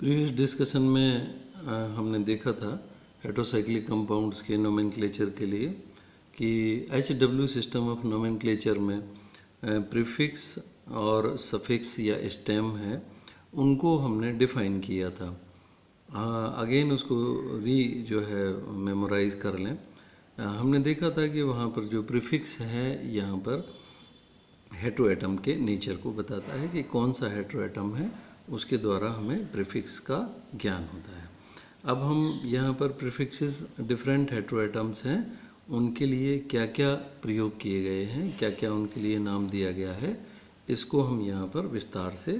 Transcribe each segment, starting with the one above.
Previous discussion में हमने देखा था हेट्रोसाइक्लिक कंपाउंड्स के नोमेनक्लेचर के लिए कि HW सिस्टम ऑफ नोमेनक्लेचर में प्रीफिक्स और सफिक्स या स्टेम है, उनको हमने डिफ़ाइन किया था। अगेन उसको मेमोराइज कर लें। हमने देखा था कि वहाँ पर जो प्रीफिक्स है यहाँ पर हेट्रोएटम के नेचर को बताता है कि कौन सा हेट्रोएटम है, उसके द्वारा हमें प्रीफिक्स का ज्ञान होता है। अब हम यहाँ पर प्रीफिक्सेस डिफरेंट हेट्रोएटम्स हैं, उनके लिए क्या क्या प्रयोग किए गए हैं, क्या क्या उनके लिए नाम दिया गया है, इसको हम यहाँ पर विस्तार से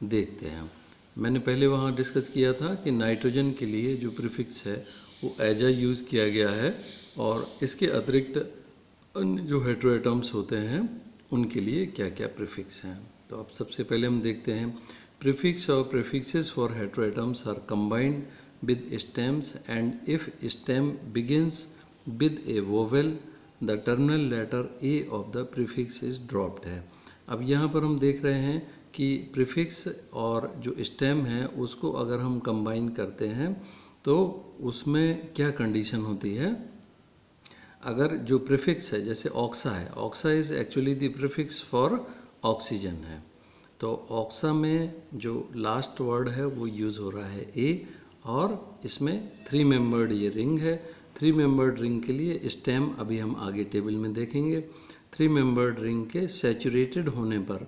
देखते हैं। मैंने पहले वहाँ डिस्कस किया था कि नाइट्रोजन के लिए जो प्रीफिक्स है वो एजा यूज़ किया गया है, और इसके अतिरिक्त अन्य जो हेट्रोएटम्स होते हैं उनके लिए क्या क्या प्रीफिक्स हैं। तो अब सबसे पहले हम देखते हैं प्रीफिक्स और prefixes for heteroatoms are combined with stems, and if stem begins with a vowel the terminal letter a of the prefix is dropped है। अब यहाँ पर हम देख रहे हैं कि प्रीफिक्स और जो स्टेम है उसको अगर हम कंबाइन करते हैं तो उसमें क्या कंडीशन होती है। अगर जो प्रीफिक्स है जैसे ऑक्सा है, oxa is actually the prefix for oxygen है, तो ऑक्सा में जो लास्ट वर्ड है वो यूज़ हो रहा है ए, और इसमें 3 मेंबर्ड ये रिंग है। 3 मेंबर्ड रिंग के लिए स्टेम अभी हम आगे टेबल में देखेंगे। 3 मेंबर्ड रिंग के सैचुरेटेड होने पर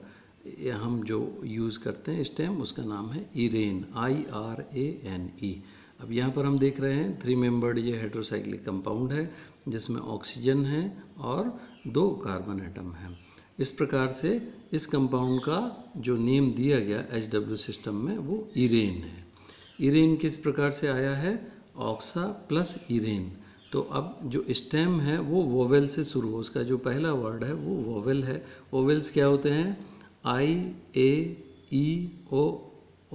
हम जो यूज़ करते हैं स्टेम, उसका नाम है इरेन, IRANE। अब यहाँ पर हम देख रहे हैं 3 मेंबर्ड ये हेट्रोसाइक्लिक कंपाउंड है जिसमें ऑक्सीजन है और 2 कार्बन एटम है। इस प्रकार से इस कंपाउंड का जो नेम दिया गया HW सिस्टम में वो इरेन है। इरेन किस प्रकार से आया है, ऑक्सा प्लस इरेन। तो अब जो स्टेम है वो वोवेल से शुरू, उसका जो पहला वर्ड है वो वोवेल है। वोवेल्स क्या होते हैं, I, A, E, O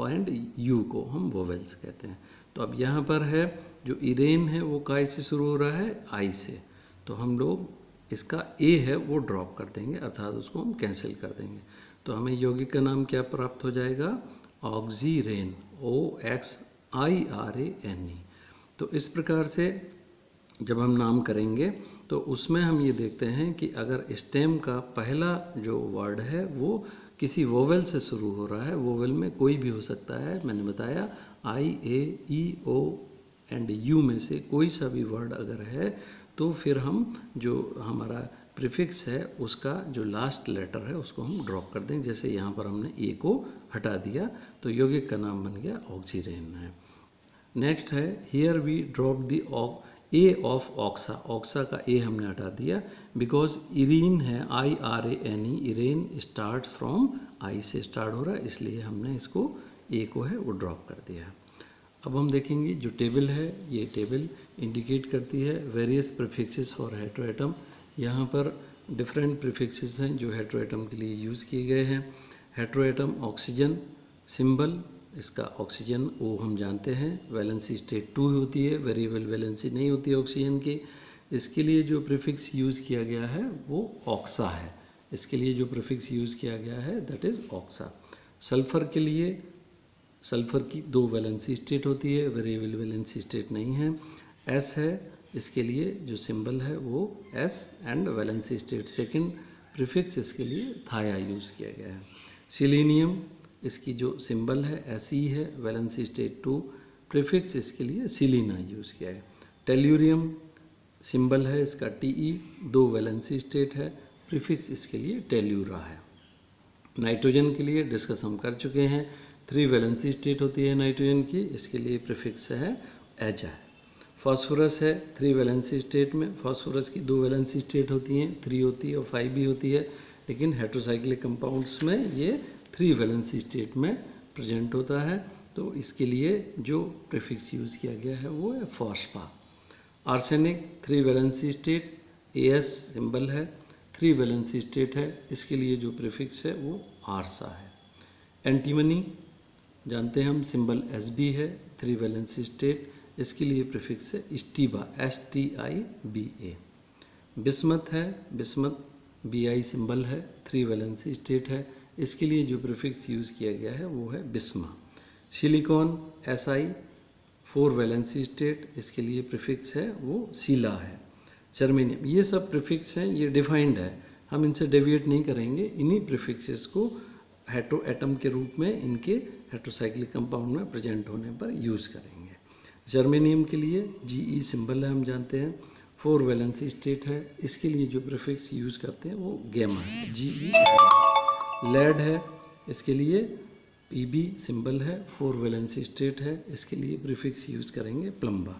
and U को हम वोवेल्स कहते हैं। तो अब यहाँ पर है जो इरेन है वो काय से शुरू हो रहा है, I से, तो हम लोग इसका A है वो ड्रॉप कर देंगे, अर्थात उसको हम कैंसिल कर देंगे। तो हमें यौगिक का नाम क्या प्राप्त हो जाएगा, ऑक्सीरेन, OXIRANE। तो इस प्रकार से जब हम नाम करेंगे तो उसमें हम ये देखते हैं कि अगर स्टेम का पहला जो वर्ड है वो किसी वोवेल से शुरू हो रहा है, वोवेल में कोई भी हो सकता है, मैंने बताया I, A, E, O and U में से कोई सा भी वर्ड अगर है तो फिर हम जो हमारा प्रीफिक्स है उसका जो लास्ट लेटर है उसको हम ड्रॉप कर दें। जैसे यहाँ पर हमने ए को हटा दिया तो यौगिक का नाम बन गया ऑक्सीरेन है। नेक्स्ट है here we drop the a of oxa, oxa का ए हमने हटा दिया बिकॉज इरीन है, IRANE, irane start from I से स्टार्ट हो रहा है, इसलिए हमने इसको ए को है वो ड्रॉप कर दिया। अब हम देखेंगे जो टेबल है, ये टेबल इंडिकेट करती है वेरियस प्रीफिक्सेस फॉर हेट्रोएटम। यहाँ पर डिफरेंट प्रीफिक्सेस हैं जो हेट्रोएटम के लिए यूज़ किए गए हैं। हेट्रोएटम ऑक्सीजन सिंबल, इसका ऑक्सीजन O हम जानते हैं, वैलेंसी स्टेट 2 होती है, वेरिएबल वैलेंसी नहीं होती है ऑक्सीजन की। इसके लिए जो प्रीफिक्स यूज़ किया गया है वो ऑक्सा है, इसके लिए जो प्रीफिक्स यूज़ किया गया है दैट इज़ ऑक्सा। सल्फ़र के लिए, सल्फ़र की 2 वैलेंसी स्टेट होती है, वेरिएबल वैलेंसी स्टेट नहीं है। S है, इसके लिए जो सिंबल है वो S and valency state second, prefix इसके लिए थाया यूज़ किया गया है। सिलीनियम, इसकी जो सिंबल है Se है, वैलेंसी स्टेट 2, प्रीफिक्स इसके लिए सिलीना यूज़ किया है। टेल्यूरियम सिंबल है इसका Te, 2 वैलेंसी स्टेट है, प्रीफिक्स इसके लिए टेल्यूरा है। नाइट्रोजन के लिए डिस्कस हम कर चुके हैं, 3 वैलेंसी स्टेट होती है नाइट्रोजन की, इसके लिए प्रीफिक्स है एजा है। फास्फोरस है 3 वैलेंसी स्टेट में, फास्फोरस की 2 वैलेंसी स्टेट होती हैं, 3 होती है और 5 भी होती है, लेकिन हेट्रोसाइक्लिक कंपाउंड्स में ये 3 वैलेंसी स्टेट में प्रेजेंट होता है, तो इसके लिए जो प्रीफिक्स यूज़ किया गया है वो है phospha. Arsenic 3 valency state, AS symbol है, 3 वैलेंसी स्टेट है, इसके लिए जो प्रीफिक्स है वो आरसा है। एंटीमनी जानते हैं हम, सिंबल SB है, 3 वैलेंसी स्टेट, इसके लिए प्रीफिक्स है स्टीबा, STIBA। बिस्मथ है, बिस्मथ BI सिंबल है, 3 वैलेंसी स्टेट है, इसके लिए जो प्रीफिक्स यूज़ किया गया है वो है bismuth. Silicon Si 4 valency state, इसके लिए प्रीफिक्स है वो सीला है। जर्मेनियम, ये सब प्रीफिक्स हैं, ये डिफाइंड है, हम इनसे डेविएट नहीं करेंगे। इन्हीं प्रीफिक्सेस को हेटेरो एटम के रूप में इनके हेटेरोसाइक्लिक कंपाउंड में प्रेजेंट होने पर यूज़ करेंगे। जर्मेनियम के लिए Ge सिंबल है, हम जानते हैं 4 वैलेंसी स्टेट है, इसके लिए जो प्रीफिक्स यूज़ करते हैं वो गैमा है, Ge। लेड है, इसके लिए Pb सिंबल है, 4 वैलेंसी स्टेट है, इसके लिए प्रीफिक्स यूज़ करेंगे प्लम्बा।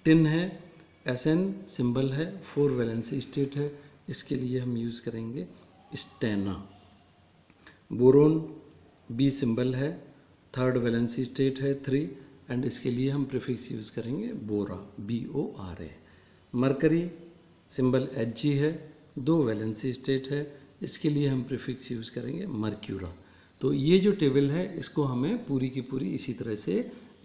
टिन है, Sn सिंबल है, 4 वैलेंसी स्टेट है, इसके लिए हम यूज़ करेंगे स्टेना। बोरोन B सिंबल है, 3rd वैलेंसी स्टेट है 3, एंड इसके लिए हम प्रीफिक्स यूज़ करेंगे बोरा, Bora। मरकरी सिंबल Hg है, 2 वैलेंसी स्टेट है, इसके लिए हम प्रीफिक्स यूज़ करेंगे मर्क्यूरा। तो ये जो टेबल है इसको हमें पूरी की पूरी इसी तरह से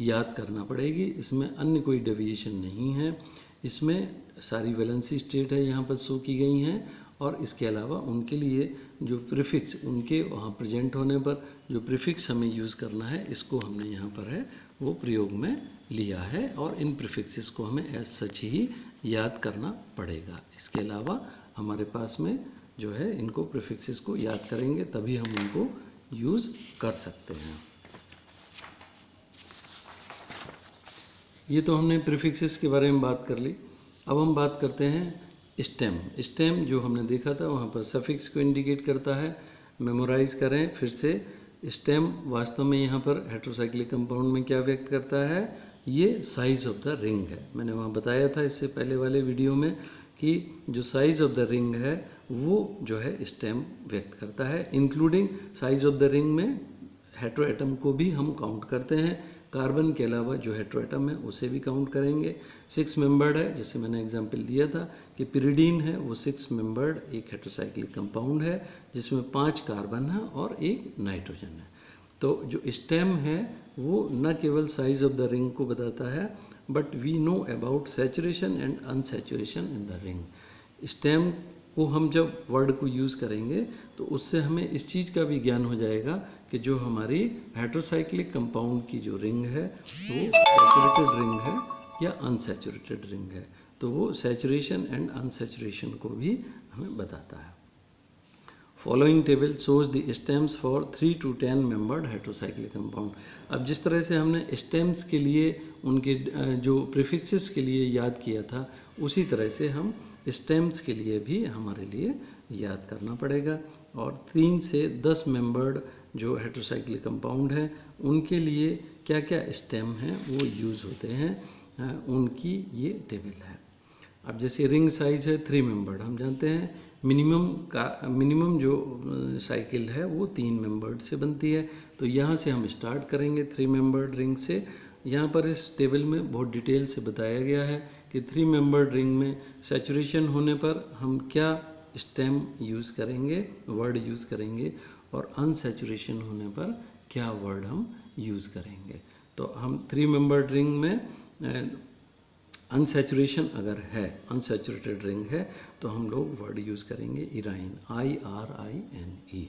याद करना पड़ेगी, इसमें अन्य कोई डेविएशन नहीं है। इसमें सारी वैलेंसी स्टेट है यहाँ पर शो की गई हैं, और इसके अलावा उनके लिए जो प्रीफिक्स उनके वहाँ प्रेजेंट होने पर जो प्रीफिक्स हमें यूज़ करना है, इसको हमने यहाँ पर है वो प्रयोग में लिया है, और इन प्रीफिक्सेस को हमें एज सच ही याद करना पड़ेगा। इसके अलावा हमारे पास में जो है इनको प्रीफिक्सेस को याद करेंगे तभी हम इनको यूज़ कर सकते हैं। ये तो हमने प्रीफिक्सेस के बारे में बात कर ली। अब हम बात करते हैं स्टेम। स्टेम जो हमने देखा था वहाँ पर सफिक्स को इंडिकेट करता है। मेमोराइज करें फिर से। स्टेम वास्तव में यहाँ पर हेटेरोसाइक्लिक कंपाउंड में क्या व्यक्त करता है, ये साइज ऑफ द रिंग है। मैंने वहाँ बताया था इससे पहले वाले वीडियो में कि जो साइज ऑफ द रिंग है वो जो है स्टेम व्यक्त करता है। Including size of the ring में हेटेरो एटम को भी हम काउंट करते हैं। कार्बन के अलावा जो हेटेरो एटम है उसे भी काउंट करेंगे। 6 मेंबर्ड है, जैसे मैंने एग्जांपल दिया था कि पिरिडीन है वो 6 मेंबर्ड एक हेटेरोसाइक्लिक कंपाउंड है जिसमें 5 कार्बन है और 1 नाइट्रोजन है। तो जो स्टेम है वो न केवल साइज ऑफ द रिंग को बताता है, but we know about saturation and unsaturation in the ring. Stem को हम जब वर्ड को यूज़ करेंगे तो उससे हमें इस चीज़ का भी ज्ञान हो जाएगा कि जो हमारी हेटेरोसाइक्लिक कंपाउंड की जो रिंग है वो सैचुरेटेड रिंग है या अनसैचुरेटेड रिंग है। तो वो सैचुरेशन एंड अनसैचुरेशन को भी हमें बताता है। Following table shows the stems for 3 to 10 membered heterocyclic compound. अब जिस तरह से हमने स्टेम्स के लिए उनके जो प्रीफिक्सेस के लिए याद किया था, उसी तरह से हम स्टेम्स के लिए भी हमारे लिए याद करना पड़ेगा। और 3 से 10 मेंबर्ड जो हेटेरोसाइक्लिक कंपाउंड है उनके लिए क्या क्या स्टेम हैं वो यूज़ होते हैं, उनकी ये टेबल है। अब जैसे रिंग साइज है 3 मेंबर्ड, हम जानते हैं मिनिमम जो साइकिल है वो 3 मेंबर्ड से बनती है। तो यहाँ से हम स्टार्ट करेंगे 3 मेंबर्ड रिंग से। यहाँ पर इस टेबल में बहुत डिटेल से बताया गया है कि 3 मेंबर्ड रिंग में सैचुरेशन होने पर हम क्या स्टेम यूज़ करेंगे, वर्ड यूज़ करेंगे, और अनसैचुरेशन होने पर क्या वर्ड हम यूज़ करेंगे। तो हम 3 मेंबर्ड रिंग में अनसैचुरेशन अगर है, अनसैचुरेटेड रिंग है, तो हम लोग वर्ड यूज़ करेंगे इराइन, IRINE।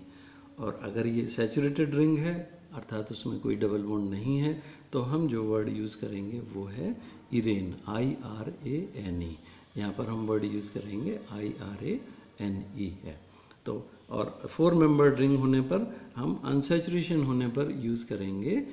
और अगर ये सैचुरेटेड रिंग है अर्थात उसमें कोई डबल बॉन्ड नहीं है, तो हम जो वर्ड यूज़ करेंगे वो है इरेन, IRANE। यहाँ पर हम वर्ड यूज़ करेंगे IRANE है। तो और 4 मेंबर्ड रिंग होने पर हम अनसैचुरेशन होने पर यूज़ करेंगे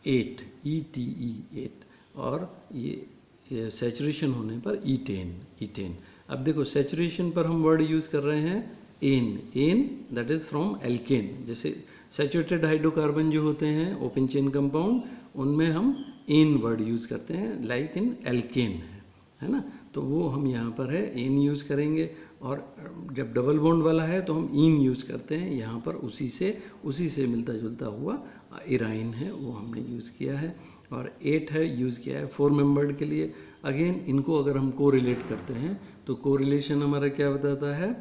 8, ETE 8, और ये सैचुरेशन होने पर ईटेन। अब देखो सैचुरेशन पर हम वर्ड यूज़ कर रहे हैं ane that is from alkane. जैसे सैचुरेटेड हाइड्रोकार्बन जो होते हैं ओपन चेन कंपाउंड, उनमें हम एन वर्ड यूज़ करते हैं, लाइक इन एल्केन है ना। तो वो हम यहाँ पर है एन यूज़ करेंगे। और जब डबल बॉन्ड वाला है तो हम इन यूज़ करते हैं। यहाँ पर उसी से मिलता जुलता हुआ इराइन है वो हमने यूज़ किया है। और 8 है यूज़ किया है 4 मेंबर्ड के लिए। अगेन इनको अगर हम कोरिलेट करते हैं तो कोरिलेशन हमारा क्या बताता है,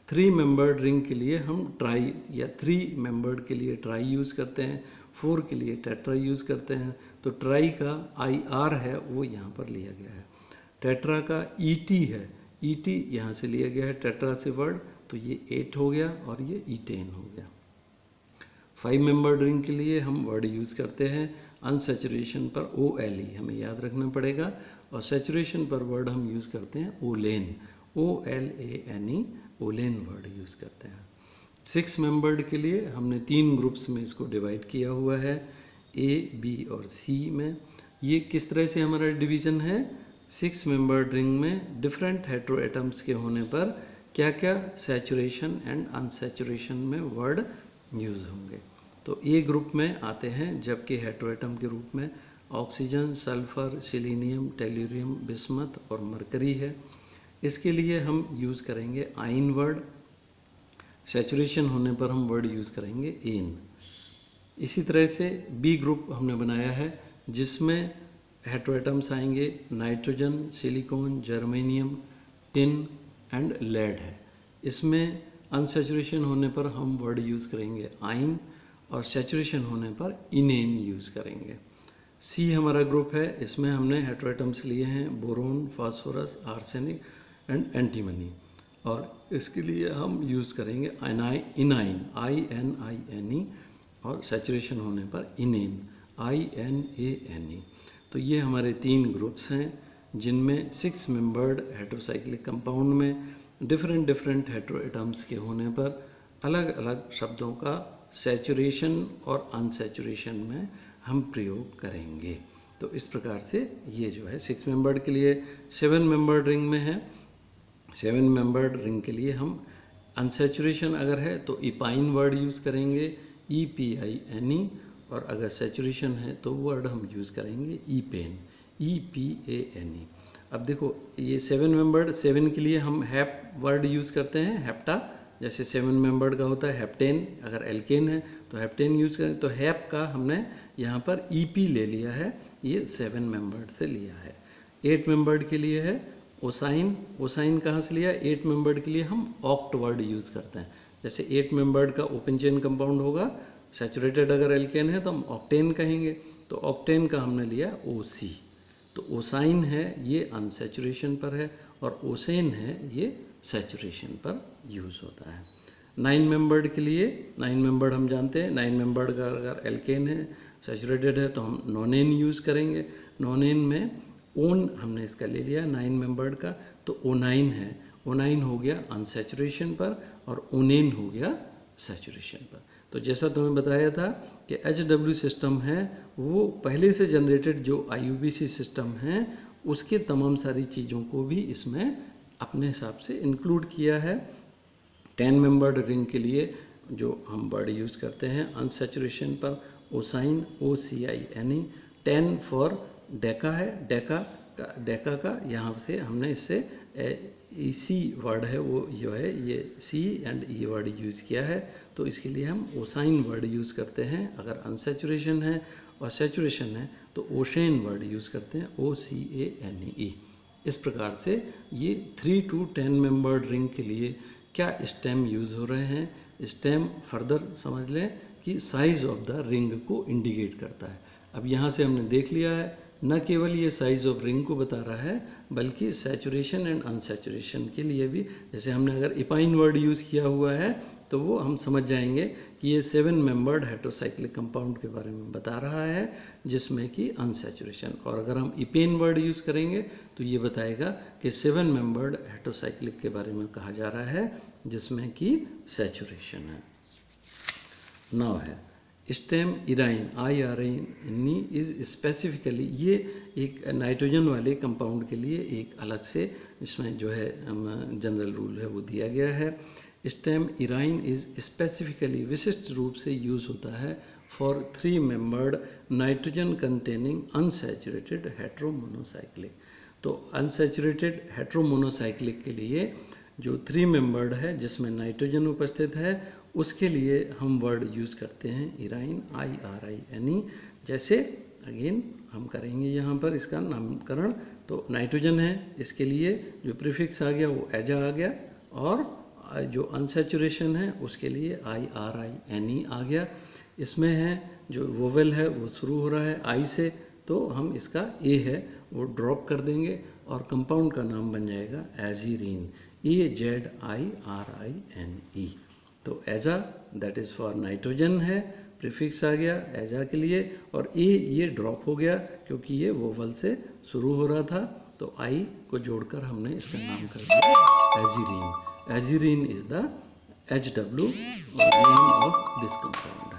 3 मेंबर्ड रिंग के लिए हम ट्राई, या 3 मेंबर्ड के लिए ट्राई यूज़ करते हैं, 4 के लिए टेट्रा यूज़ करते हैं। तो ट्राई का IR है वो यहाँ पर लिया गया है। टेट्रा का ET है, ET यहाँ से लिया गया है टेट्रा से वर्ड, तो ये 8 हो गया और ये ईटेन हो गया। 5 मेंबर्ड रिंग के लिए हम वर्ड यूज़ करते हैं अनसेचुरेशन पर OLE, हमें याद रखना पड़ेगा, और सेचुरेशन पर वर्ड हम यूज़ करते हैं ओलेन, OLANE, ओलेन वर्ड यूज़ करते हैं। 6 मेंबर्ड के लिए हमने 3 ग्रुप्स में इसको डिवाइड किया हुआ है, A, B और C में। ये किस तरह से हमारा डिवीज़न है, 6 मेंबर्ड रिंग में डिफरेंट हेटेरो एटम्स के होने पर क्या क्या सैचुरेशन एंड अनसैचुरेशन में वर्ड यूज़ होंगे। तो ए ग्रुप में आते हैं जबकि हेटेरो एटम के रूप में oxygen, sulphur, selenium, tellurium, bismuth और मरकरी है। इसके लिए हम यूज़ करेंगे आइन वर्ड, सैचुरेशन होने पर हम वर्ड यूज़ करेंगे एन। इसी तरह से बी ग्रुप हमने बनाया है जिसमें हेटेरो एटम्स आएंगे nitrogen, silicon, germanium, tin and lead है। इसमें अनसैचुरेशन होने पर हम वर्ड यूज़ करेंगे आइन और सैचुरेशन होने पर इनेन यूज़ करेंगे। सी हमारा ग्रुप है, इसमें हमने हेटेरो एटम्स लिए हैं boron, phosphorus, arsenic and antimony, और इसके लिए हम यूज़ करेंगे इनाइन, ININE, और सैचुरेशन होने पर इनेन, INANE। तो ये हमारे 3 ग्रुप्स हैं जिनमें 6 मेंबर्ड हेटेरोसाइक्लिक कंपाउंड में डिफरेंट हेटेरो एटम्स के होने पर अलग अलग शब्दों का सैचुरेशन और अनसैचुरेशन में हम प्रयोग करेंगे। तो इस प्रकार से ये जो है 6 मेंबर्ड के लिए 7 मेंबर्ड रिंग में है। 7 मेंबर्ड रिंग के लिए हम अनसैचुरेशन अगर है तो इपाइन वर्ड यूज़ करेंगे EPINE, और अगर सैचुरेशन है तो वर्ड हम यूज़ करेंगे ईपेन, EPANE। अब देखो ये 7 मेंबर्ड, 7 के लिए हम हैप वर्ड यूज़ करते हैं, हेप्टा, जैसे 7 मेंबर्ड का होता है हेप्टेन, अगर एल्केन है तो हेप्टेन यूज़ करें। तो हैप का हमने यहाँ पर EP ले लिया है, ये 7 मेंबर्ड से लिया है। 8 मेंबर्ड के लिए है ओसाइन, ओसाइन कहाँ से लिया, 8 मेंबर्ड के लिए हम ऑक्ट वर्ड यूज़ करते हैं। जैसे 8 मेंबर्ड का ओपन चेन कंपाउंड होगा, सैचुरेटेड अगर एल्केन है तो हम ऑक्टेन कहेंगे, तो ऑक्टेन का हमने लिया OC। तो ओसाइन है ये अनसैचुरेशन पर है और ओसेन है ये सैचुरेशन पर यूज़ होता है। 9 मेंबर्ड के लिए, 9 मेंबर्ड हम जानते हैं 9 मेंबर्ड का अगर एल्केन है, सैचुरेटेड है तो हम नोनेन यूज़ करेंगे। नोनेन में ओन हमने इसका ले लिया 9 मेंबर्ड का, तो O9 है, O9 हो गया अनसैचुरेशन पर और ओनेन हो गया सैचुरेशन पर। तो जैसा तुम्हें बताया था कि HW सिस्टम है वो पहले से जनरेटेड जो IUPAC सिस्टम है उसके तमाम सारी चीज़ों को भी इसमें अपने हिसाब से इंक्लूड किया है। 10 मेंबर्ड रिंग के लिए जो हम वर्ड यूज़ करते हैं अनसैचुरेशन पर ओसाइन, OCINE। 10 फॉर डेका है, डेका का यहाँ से हमने इससे EC वर्ड है वो जो है ये C and E word use किया है, तो इसके लिए हम ओसाइन वर्ड यूज़ करते हैं अगर अनसैचुरेशन है, और सैचुरेशन है तो ओशेन वर्ड यूज़ करते हैं OCANE। इस प्रकार से ये 3 to 10 मेंबर्ड रिंग के लिए क्या स्टेम यूज़ हो रहे हैं। स्टेम फर्दर समझ लें कि साइज़ ऑफ द रिंग को इंडिकेट करता है। अब यहाँ से हमने देख लिया है न केवल ये साइज़ ऑफ रिंग को बता रहा है बल्कि सैचुरेशन एंड अनसैचुरेशन के लिए भी, जैसे हमने अगर इपाइन वर्ड यूज़ किया हुआ है तो वो हम समझ जाएंगे कि ये 7 मेंबर्ड हेटेरोसाइक्लिक कंपाउंड के बारे में बता रहा है जिसमें कि अनसैचुरेशन, और अगर हम इपेन वर्ड यूज़ करेंगे तो ये बताएगा कि 7 मेंबर्ड हेटेरोसाइक्लिक के बारे में कहा जा रहा है जिसमें कि सैचुरेशन है। 9 है स्टेम इराइन, IRINE इज़ स्पेसिफिकली, ये एक नाइट्रोजन वाले कंपाउंड के लिए एक अलग से इसमें जो है जनरल रूल है वो दिया गया है। स्टेम इराइन इज़ स्पेसिफिकली विशिष्ट रूप से यूज़ होता है for 3 membered nitrogen containing unsaturated heteromonocyclic. तो अनसैचुरेटेड हेट्रोमोनोसाइक्लिक के लिए जो 3 मेंबर्ड है जिसमें नाइट्रोजन उपस्थित है उसके लिए हम वर्ड यूज़ करते हैं इराइन, IRINE। जैसे अगेन हम करेंगे यहाँ पर इसका नामकरण, तो नाइट्रोजन है इसके लिए जो प्रीफिक्स आ गया वो एजा आ गया, और जो अनसैचुरेशन है उसके लिए IRINE आ गया। इसमें है जो वोवेल है वो शुरू हो रहा है I से, तो हम इसका A है वो ड्रॉप कर देंगे और कंपाउंड का नाम बन जाएगा एजीरीन, AZIRINE। तो एजा दैट इज़ फॉर नाइट्रोजन है, प्रीफिक्स आ गया एजा के लिए, और ए ये ड्रॉप हो गया क्योंकि ये वोवल से शुरू हो रहा था, तो आई को जोड़कर हमने इसका नाम कर दिया azirine. Azirine is the HW name of this compound.